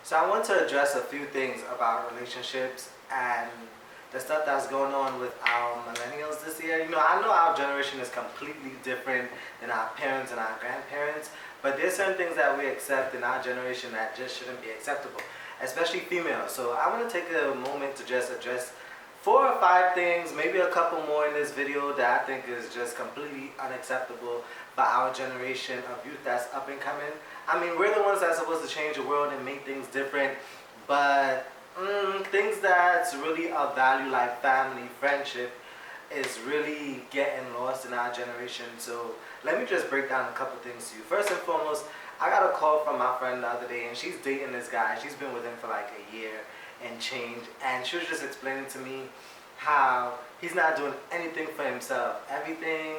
So I want to address a few things about relationships and the stuff that's going on with our millennials this year. I know our generation is completely different than our parents and our grandparents, but there's certain things that we accept in our generation that just shouldn't be acceptable, especially females. So I want to take a moment to just address 4 or 5 things, maybe a couple more in this video that I think is just completely unacceptable by our generation of youth that's up and coming. I mean, we're the ones that's supposed to change the world and make things different, but things that's really of value like family, friendship, is really getting lost in our generation. So let me just break down a couple things to you. First and foremost, I got a call from my friend the other day, and she's dating this guy. She's been with him for like a year and change, and she was just explaining to me how he's not doing anything for himself. Everything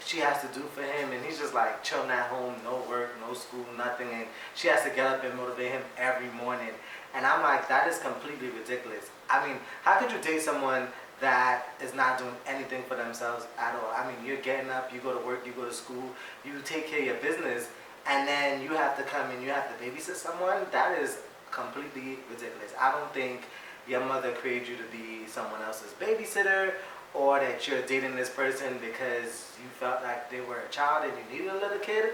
she has to do for him, and he's just like chilling at home, no work, no school, nothing, and she has to get up and motivate him every morning. And I'm like, that is completely ridiculous. I mean, how could you date someone that is not doing anything for themselves at all? I mean, you're getting up, you go to work, you go to school, you take care of your business, and then you have to come and you have to babysit someone? That is completely ridiculous. I don't think your mother created you to be someone else's babysitter, or that you're dating this person because you felt like they were a child and you needed a little kid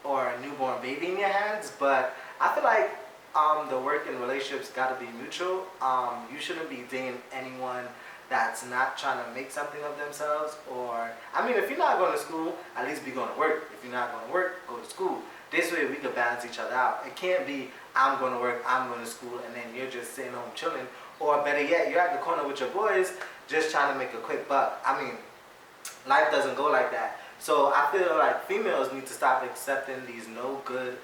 or a newborn baby in your hands. But I feel like the work in relationships got to be mutual. You shouldn't be dating anyone that's not trying to make something of themselves. Or, I mean, if you're not going to school, at least be going to work. If you're not going to work, go to school. This way we could balance each other out. It can't be I'm going to work, I'm going to school, and then you're just sitting home chilling. Or better yet, you're at the corner with your boys just trying to make a quick buck. I mean, life doesn't go like that. So I feel like females need to stop accepting these no good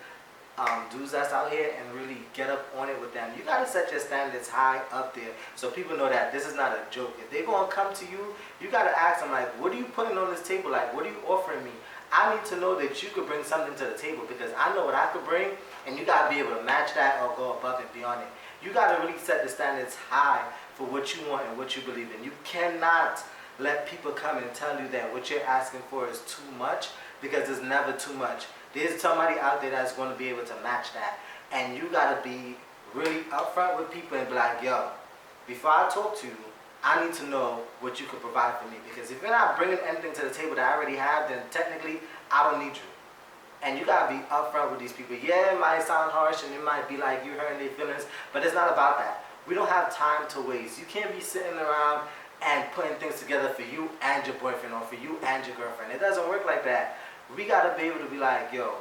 dudes that's out here and really get up on it with them. You gotta set your standards high up there so people know that this is not a joke. If they're gonna come to you, you gotta ask them like, what are you putting on this table? Like, what are you offering me? I need to know that you could bring something to the table because I know what I could bring, and you gotta be able to match that or go above and beyond it. You gotta really set the standards high for what you want and what you believe in. You cannot let people come and tell you that what you're asking for is too much, because it's never too much. There's somebody out there that's going to be able to match that. And you got to be really upfront with people and be like, yo, before I talk to you, I need to know what you could provide for me. Because if you're not bringing anything to the table that I already have, then technically I don't need you. And you got to be upfront with these people. Yeah, it might sound harsh and it might be like you're hurting their feelings, but it's not about that. We don't have time to waste. You can't be sitting around and putting things together for you and your boyfriend or for you and your girlfriend. It doesn't work like that. We gotta be able to be like, yo,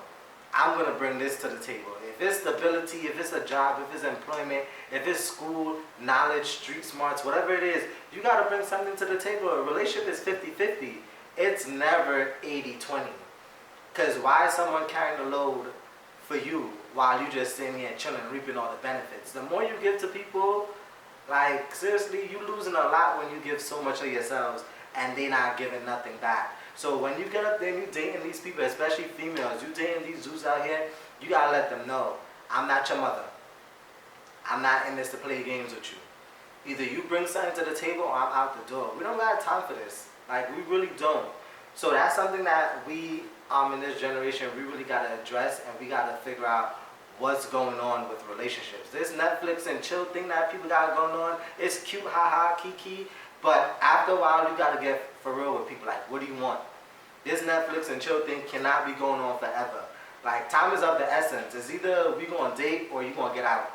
I'm gonna bring this to the table. If it's stability, if it's a job, if it's employment, if it's school, knowledge, street smarts, whatever it is, you gotta bring something to the table. A relationship is 50-50. It's never 80-20. Because why is someone carrying the load for you while you just sitting here chilling, reaping all the benefits? The more you give to people, like seriously, you losing a lot when you give so much of yourselves and they not giving nothing back. So when you get up there and you dating these people, especially females, you dating these dudes out here, you gotta let them know, I'm not your mother. I'm not in this to play games with you. Either you bring something to the table or I'm out the door. We don't got time for this. Like, we really don't. So that's something that we, in this generation, we really gotta address, and we gotta figure out what's going on with relationships. This Netflix and chill thing that people got going on, it's cute, haha, kiki, but after a while you gotta get for real with people. Like, what do you want? This Netflix and chill thing cannot be going on forever. Like, time is of the essence. It's either we gonna date or you gonna get out.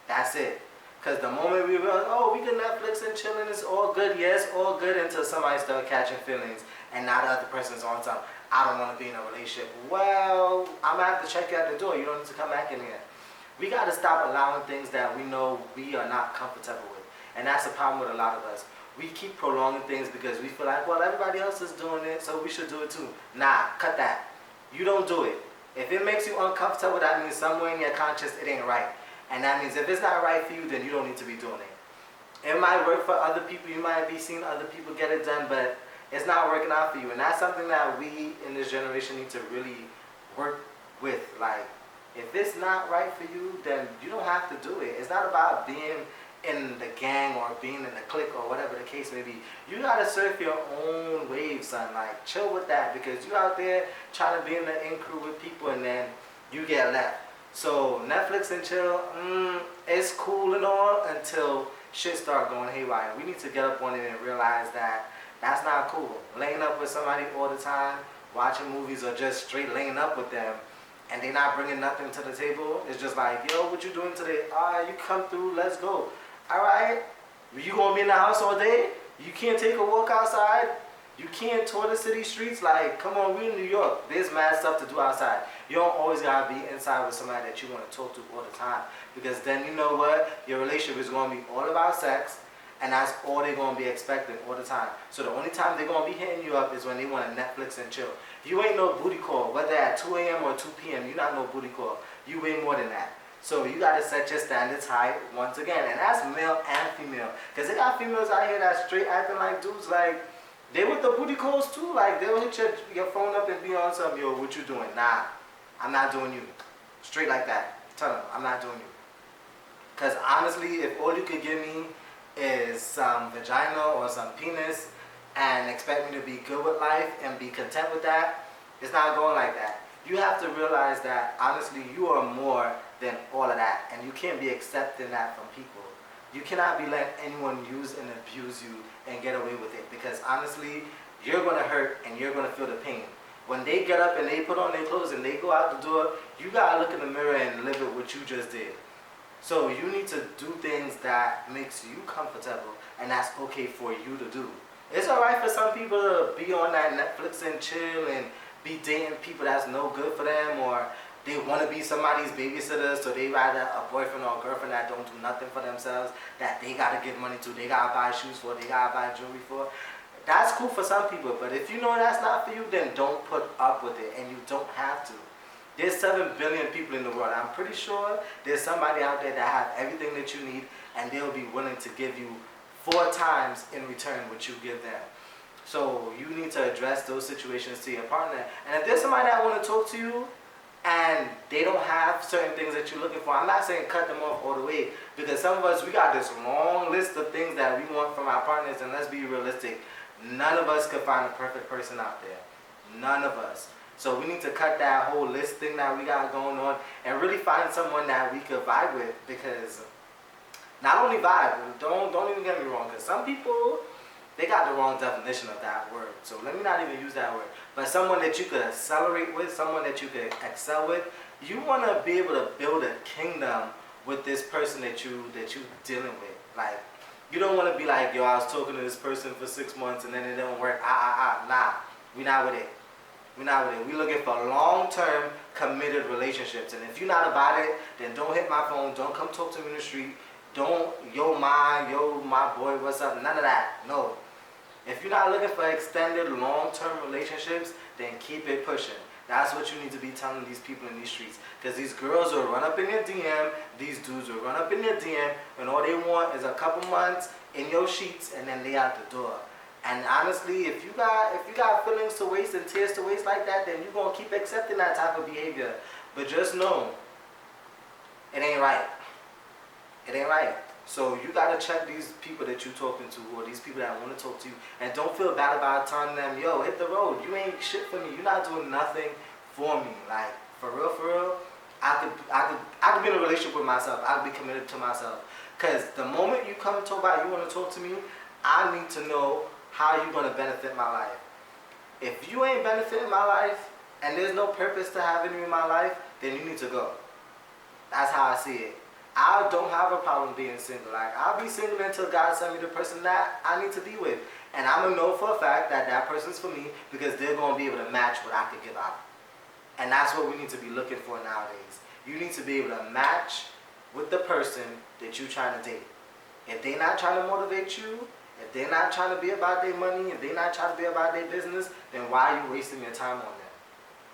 That's it. Because the moment we realize, oh, we can Netflix and chilling, it's all good. Yes, all good until somebody start catching feelings and now the other person's on top. I don't want to be in a relationship. Well, I'm going to have to check you at the door. You don't need to come back in here. We got to stop allowing things that we know we are not comfortable with. And that's the problem with a lot of us. We keep prolonging things because we feel like, well, everybody else is doing it, so we should do it too. Nah, cut that. You don't do it. If it makes you uncomfortable, that means somewhere in your conscience it ain't right. And that means if it's not right for you, then you don't need to be doing it. It might work for other people. You might be seeing other people get it done, but it's not working out for you. And that's something that we in this generation need to really work with. Like, if it's not right for you, then you don't have to do it. It's not about being in the gang or being in the clique or whatever the case may be. You gotta surf your own wave, son. Like, chill with that, because you out there trying to be in the in crew with people and then you get left. So Netflix and chill, it's cool and all until shit start going haywire. We need to get up on it and realize that that's not cool. Laying up with somebody all the time, watching movies, or just straight laying up with them, and they not bringing nothing to the table. It's just like, yo, what you doing today? Alright, you come through, let's go. Alright, you gonna be in the house all day? You can't take a walk outside? You can't tour the city streets? Like, come on, we in New York. There's mad stuff to do outside. You don't always gotta be inside with somebody that you want to talk to all the time. Because then you know what? Your relationship is gonna be all about sex, and that's all they're gonna be expecting all the time. So the only time they're gonna be hitting you up is when they want to Netflix and chill. You ain't no booty call, whether at 2 a.m. or 2 p.m. You're not no booty call. You way more than that. So you gotta set your standards high once again, and that's male and female. Cause they got females out here that straight acting like dudes, like they with the booty calls too. Like they'll hit your phone up and be on something. Yo, what you doing? Nah, I'm not doing you. Straight like that. Tell them I'm not doing you. Cause honestly, if all you could give me is some vagina or some penis and expect me to be good with life and be content with that, it's not going like that. You have to realize that honestly you are more than all of that, and you can't be accepting that from people. You cannot be letting anyone use and abuse you and get away with it, because honestly you're going to hurt and you're going to feel the pain. When they get up and they put on their clothes and they go out the door, you got to look in the mirror and live it what you just did. So you need to do things that makes you comfortable, and that's okay for you to do. It's alright for some people to be on that Netflix and chill and be dating people that's no good for them, or they want to be somebody's babysitter, so they rather a boyfriend or a girlfriend that don't do nothing for themselves, that they got to give money to, they got to buy shoes for, they got to buy jewelry for. That's cool for some people, but if you know that's not for you, then don't put up with it, and you don't have to. There's 7 billion people in the world. I'm pretty sure there's somebody out there that have everything that you need, and they'll be willing to give you 4 times in return what you give them. So you need to address those situations to your partner. And if there's somebody that want to talk to you and they don't have certain things that you're looking for, I'm not saying cut them off all the way, because some of us, we got this long list of things that we want from our partners, and let's be realistic, none of us could find a perfect person out there. None of us. So we need to cut that whole list thing that we got going on and really find someone that we could vibe with, because not only vibe, don't even get me wrong, because some people, they got the wrong definition of that word. So let me not even use that word. But someone that you could accelerate with, someone that you could excel with. You want to be able to build a kingdom with this person that you dealing with. Like, you don't want to be like, yo, I was talking to this person for 6 months and then it didn't work. Nah, we not with it. We're not with it. We're looking for long-term committed relationships. And if you're not about it, then don't hit my phone. Don't come talk to me in the street. Don't, yo, my boy, what's up? None of that. No. If you're not looking for extended long-term relationships, then keep it pushing. That's what you need to be telling these people in these streets. Because these girls will run up in your DM, these dudes will run up in your DM, and all they want is a couple months in your sheets, and then they out the door. And honestly, if you got feelings to waste and tears to waste like that, then you're going to keep accepting that type of behavior. But just know, it ain't right. It ain't right. So you got to check these people that you're talking to, or these people that want to talk to you. And don't feel bad about telling them, yo, hit the road. You ain't shit for me. You're not doing nothing for me. Like, for real, I could be in a relationship with myself. I could be committed to myself. Because the moment you come and talk about you want to talk to me, I need to know how you're going to benefit my life. If you ain't benefiting my life, and there's no purpose to having you in my life, then you need to go. That's how I see it. I don't have a problem being single. Like, I'll be single until God sends me the person that I need to be with. And I'm going to know for a fact that that person's for me, because they're going to be able to match what I could give out. And that's what we need to be looking for nowadays. You need to be able to match with the person that you're trying to date. If they're not trying to motivate you, if they're not trying to be about their money, if they're not trying to be about their business, then why are you wasting your time on them?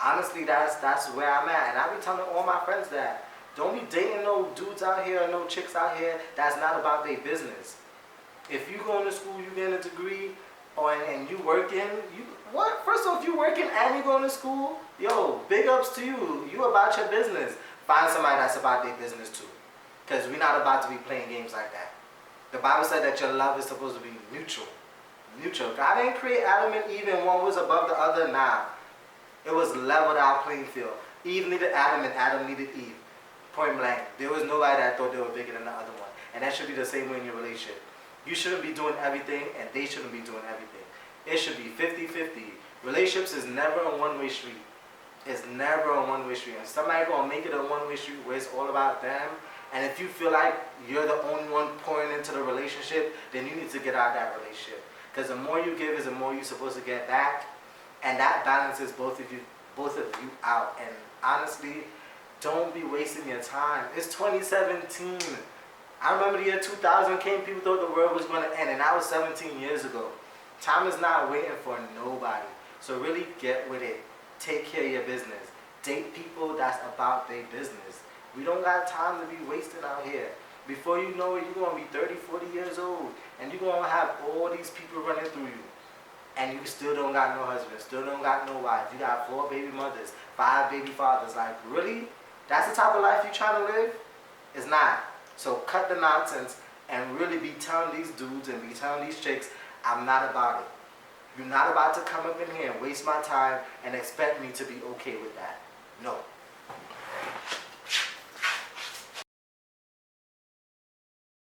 Honestly, that's where I'm at. And I be telling all my friends that. Don't be dating no dudes out here or no chicks out here that's not about their business. If you going to school, you getting a degree, and you working, First off, you working and you going to school, yo, big ups to you. You about your business. Find somebody that's about their business too. Because we're not about to be playing games like that. The Bible said that your love is supposed to be mutual. God didn't create Adam and Eve and one was above the other. Nah. It was leveled out playing field. Eve needed Adam and Adam needed Eve. Point blank. There was nobody that thought they were bigger than the other one. And that should be the same way in your relationship. You shouldn't be doing everything, and they shouldn't be doing everything. It should be 50-50. Relationships is never a one-way street. It's never a one-way street. And somebody gonna make it a one-way street where it's all about them. And if you feel like you're the only one pouring into the relationship, then you need to get out of that relationship. Because the more you give is the more you're supposed to get back. And that balances both of you out. And honestly, don't be wasting your time. It's 2017. I remember the year 2000 came, people thought the world was going to end, and that was 17 years ago. Time is not waiting for nobody. So really get with it. Take care of your business. Date people that's about their business. We don't got time to be wasting out here. Before you know it, you're going to be 30, 40 years old, and you're going to have all these people running through you. And you still don't got no husband, still don't got no wife. You got 4 baby mothers, 5 baby fathers. Like, really? That's the type of life you're trying to live? It's not. So cut the nonsense and really be telling these dudes and be telling these chicks, I'm not about it. You're not about to come up in here and waste my time and expect me to be okay with that. No.